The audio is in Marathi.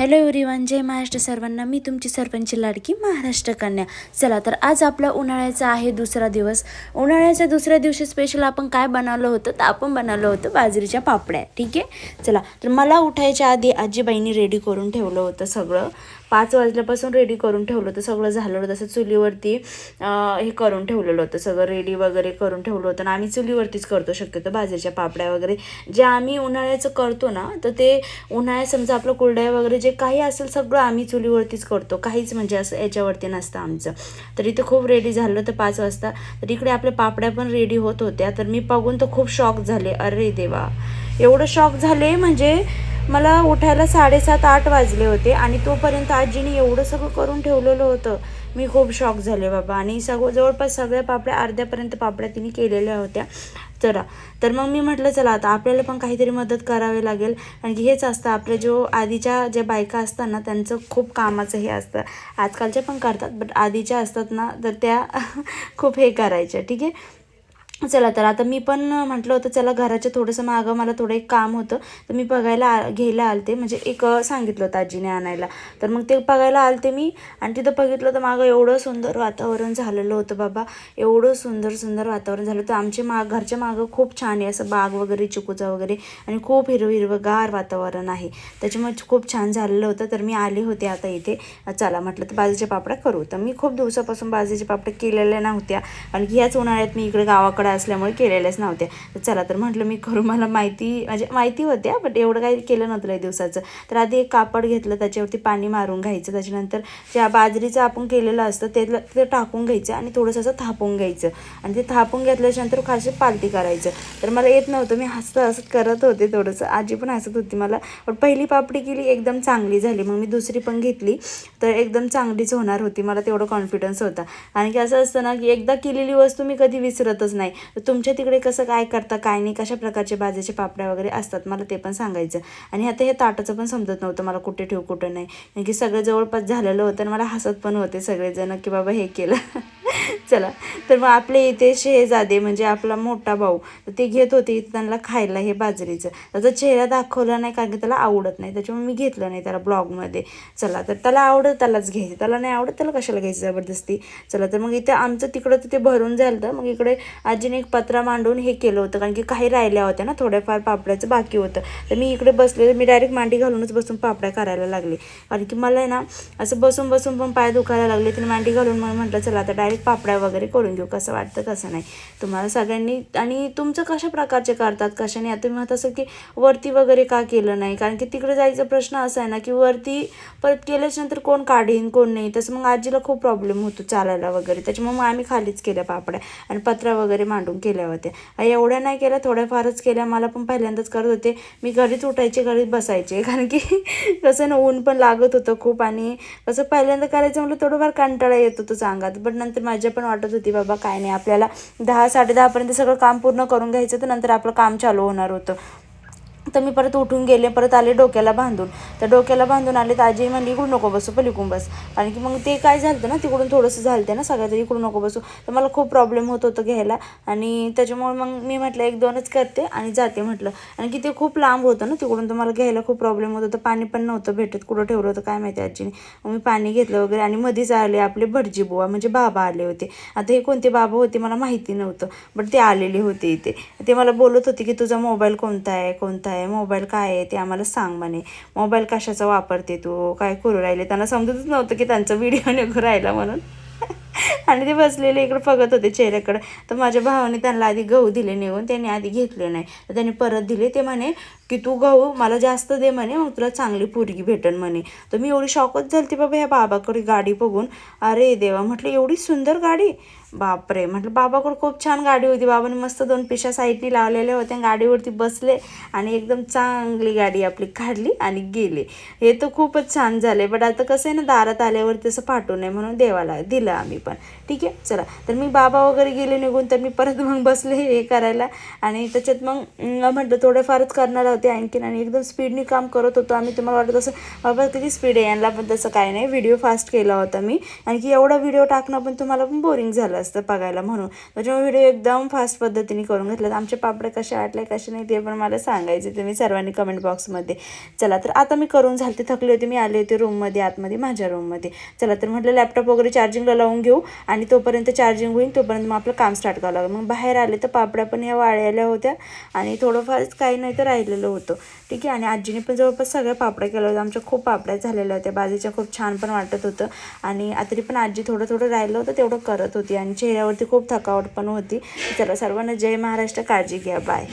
हॅलो एव्हरीवन, जय महाराष्ट्र सर्वांना. मी तुमची सर्वांची लाडकी महाराष्ट्र कन्या. चला तर आज आपला उन्हाळ्याचा आहे दुसरा दिवस. उन्हाळ्याच्या दुसऱ्या दिवशी स्पेशल आपण काय बनवलं होतं तर आपण बनवलं होतं बाजरीच्या पापड्या. ठीक आहे, चला तर मला उठायच्या आधी आजीबाईंनी रेडी करून ठेवलं होतं सगळं. 5 वाजल्यापासून रेडी करून ठेवलं होतं, सगळं झालं होतं. तसं चुलीवरती हे करून ठेवलेलं होतं, सगळं रेडी वगैरे करून ठेवलं होतं. आणि आम्ही चुलीवरतीच करतो शक्यतो बाजरीच्या पापड्या वगैरे. जे आम्ही उन्हाळ्याचं करतो ना, तर ते उन्हाळ्यात समजा आपलं कुरडया वगैरे जे काही असेल सगळं आम्ही चुलीवरतीच करतो, काहीच म्हणजे असं याच्यावरती नसतं आमचं. तर इथे खूप रेडी झालं तर 5 वाजता. तर इकडे आपल्या पापड्या पण रेडी होत होत्या. तर मी बघून तर खूप शॉक झाले. अरे देवा, एवढं शॉक झाले म्हणजे मला उठायला 7:30-8 वाजले होते आणि तोपर्यंत आजीने एवढं सगळं करून ठेवलेलं होतं. मी खूप शॉक झाले बाबा. आणि जवळपास सगळ्या पापड्या अर्ध्यापर्यंत पापड्या तिने केलेल्या होत्या. तर मग मी म्हटलं चला आता आपल्याला पण काहीतरी मदत करावी लागेल. कारण की हेच असतं आपल्या आधीच्या ज्या बायका असतात ना, त्यांचं खूप कामाचं हे असतं. आजकालच्या पण करतात, बट आधीच्या असतात ना, तर त्या खूप हे करायच्या. ठीक आहे, चला तर आता मी पण म्हटलं होतं चला घराच्या थोडंसं मागं मला थोडं एक काम होतं, तर मी घ्यायला आलते. म्हणजे एक सांगितलं होतं आजीने आणायला. तर मग ते बघायला आलते मी. आणि तिथं बघितलं तर मागं एवढं सुंदर वातावरण झालेलं होतं बाबा. एवढं सुंदर वातावरण झालं होतं. घरच्या मागं खूप छान आहे असं बाग वगैरे, चिकूचा वगैरे, आणि खूप हिरवगार वातावरण आहे. त्याच्यामुळे खूप छान झालेलं होतं. तर मी आले होते आता इथे. चला म्हटलं तर बाजरीच्या पापड्या करू. तर मी खूप दिवसापासून बाजरीच्या पापड्या केलेल्या नव्हत्या, कारण की ह्याच उन्हाळ्यात मी इकडे गावाकडे असल्यामुळे केलेल्याच नव्हत्या. तर चला तर म्हटलं मी करू. मला माहिती होत्या, बट एवढं काही केलं नव्हतं लई दिवसाचं. तर आधी एक कापड घेतलं, त्याच्यावरती पाणी मारून घ्यायचं. त्याच्यानंतर ज्या बाजरीचं आपण केलेलं असतं ते टाकून घ्यायचं आणि थोडंसं असं थापून घ्यायचं. आणि ते थापून घेतल्याच्यानंतर खाली पालती करायचं. तर मला येत नव्हतं, मी हसत करत होते थोडंसं. आजी पण हसत होती मला. पण पहिली पापडी केली एकदम चांगली झाली. मग मी दुसरी पण घेतली तर एकदम चांगलीच होणार होती. मला तेवढं कॉन्फिडन्स होता. आणि की असं असतं ना की एकदा केलेली वस्तू मी कधी विसरतच नाही. तर तुमच्या तिकडे कसं काय करता काय नाही, कशा प्रकारचे बाजरीचे पापड्या वगैरे असतात मला ते पण सांगायचं. आणि आता हे ताटाचं पण समजत नव्हतं मला, कुठे ठेवू कुठं नाही. कारण की सगळं जवळपास झालेलं होतं आणि मला हसत पण होते सगळेजण की बाबा हे केलं. चला तर मग आपले इथे शेजादे म्हणजे आपला मोठा भाऊ, तर ते घेत होते इथे त्यांना खायला हे बाजरीचं. त्याचा चेहरा दाखवला नाही कारण की त्याला आवडत नाही, त्याच्यामुळे मी घेतलं नाही त्याला ब्लॉगमध्ये. चला तर त्याला आवडत त्यालाच घ्यायचं, त्याला नाही आवडत त्याला कशाला घ्यायचं जबरदस्ती. चला तर मग इथे आमचं तिकडं तर ते भरून झालं. मग इकडे आजीने एक पत्रा मांडून हे केलं होतं, कारण की काही राहिल्या होत्या ना, थोड्याफार पापड्याचं बाकी होतं. तर मी इकडे बसले, मी डायरेक्ट मांडी घालूनच बसून पापड्या करायला लागले. कारण की मला आहे ना असं बसून पण पाय दुखायला लागले. तर मांडी घालून मग म्हटलं चला आता डायरेक्ट पापड्या वगैरे करून घेऊ, कसं वाटतं कसं नाही तुम्हाला सगळ्यांनी. आणि तुमचं कशा प्रकारचे करतात कशाने. आता मी म्हणत असं की वरती वगैरे का केलं नाही, कारण की तिकडे जायचा प्रश्न असा आहे ना की वरती परत केल्याच्यानंतर कोण काढीन कोण नाही. तसं मग आजीला खूप प्रॉब्लेम होतो चालायला वगैरे. त्याच्यामुळे मग आम्ही खालीच केल्या पापड्या आणि पत्रा वगैरे मांडून केल्या होत्या. एवढ्या नाही केल्या, थोड्याफारच केल्या. मला पण पहिल्यांदाच करत होते मी. घरीच उठायचे, घरीच बसायचे, कारण की कसं ना ऊन पण लागत होतं खूप. आणि कसं पहिल्यांदा करायचं म्हटलं थोडंफार कंटाळा येत होतं सांगात. बट नंतर माझ्या पण वाटत होती बाबा काय नाही, आपल्याला 10-10:30 सगळं काम पूर्ण करून घ्यायचं, तर नंतर आपलं काम चालू होणार होतं. तर मी परत उठून गेले, परत आले डोक्याला बांधून. तर डोक्याला बांधून आले तर आजी म्हणली इकडून नको बसू, पलीकडून बस. कारण की मग ते काय झालं ना, तिकडून थोडंसं झालं ना सगळ्यात, इकडून नको बसू. तर मला खूप प्रॉब्लेम होत होतं घ्यायला. आणि त्याच्यामुळे मग मी म्हटलं 1-2च करते आणि जाते म्हटलं. आणि की ते खूप लांब होतं ना तिकडून, तर मला घ्यायला खूप प्रॉब्लेम होत होतं. पाणी पण नव्हतं भेटत, कुठं ठेवलं होतं काय माहिती आजीने. मग मी पाणी घेतलं वगैरे. आणि मध्येच आले आपले भटजी बुवा म्हणजे बाबा आले होते. आता हे कोणते बाबा होते मला माहिती नव्हतं, बट ते आलेले होते इथे. ते मला बोलत होते की तुझा मोबाईल कोणता आहे, मोबाईल काय आहे ते आम्हाला सांग म्हणे. मोबाईल कशाचा वापरते तू, काय करू राहिले. त्यांना समजतच नव्हतं की त्यांचा व्हिडिओ निघू राहिला म्हणून. आणि ते बसलेले इकडे बघत होते चेहऱ्याकडे. तर माझ्या भावाने त्यांना आधी गहू दिले निघून, त्यांनी आधी घेतले नाही. तर त्यांनी परत दिले. ते म्हणे की तू गहू मला जास्त दे म्हणे, मग तुला चांगली पोरगी भेटन म्हणे. तर मी एवढी शॉकच झाली बाबा ह्या बाबाकडे गाडी बघून. अरे देवा, म्हटलं एवढी सुंदर गाडी, बापरे. म्हटलं बाबाकडे खूप छान गाडी होती. बाबाने मस्त 2 पिशा साईडनी लावलेल्या होत्या, गाडीवरती बसले आणि एकदम चांगली गाडी आपली काढली आणि गेले. हे तर खूपच छान झाले. बट आता कसं आहे ना, दारात आल्यावर तसं पाठवू नये म्हणून देवाला दिलं आम्ही पण. ठीक आहे, चला तर मी बाबा वगैरे गेले निघून. तर मी परत मग बसले हे करायला. आणि त्याच्यात मग म्हटलं थोडंफारच करणार होते आणखीन. आणि एकदम स्पीडनी काम करत होतो आम्ही. तुम्हाला वाटत असं बाबा किती स्पीड आहे यांना, पण तसं काय नाही. व्हिडिओ फास्ट केला होता मी, आणि की एवढा व्हिडिओ टाकणं पण तुम्हाला पण बोरिंग झालं असतं बघायला म्हणून. त्याच्यामुळे व्हिडिओ एकदम फास्ट पद्धतीने करून घेतलं. आमचे पापड कसे वाटले कसे नाही ते पण मला सांगायचे तुम्ही सर्वांनी कमेंट बॉक्समध्ये. चला तर आता मी करून झालते, थकली होती, मी आले होते रूममध्ये आतमध्ये माझ्या रूममध्ये. चला तर म्हटलं लॅपटॉप वगैरे चार्जिंगला लावून घेऊ आणि तोपर्यंत चार्जिंग होईल तोपर्यंत मग आपलं काम स्टार्ट करावं लागेल. मग बाहेर आले तर पापड्या पण या वाळलेल्या होत्या आणि थोडंफारच काही नाही तर राहिलेलं होतं. ठीक आहे. आणि आजीने पण जवळपास सगळ्या पापड्या केल्या होत्या. आमच्या खूप पापड्या झालेल्या होत्या. बाजरीच्या खूप छान पण वाटत होतं आणि तरी पण आजी थोडं थोडं राहिलं होतं तेवढं करत होती आणि चेहऱ्यावरती खूप थकावट पण होती. चला सर्वांना जय महाराष्ट्र, काळजी घ्या, बाय.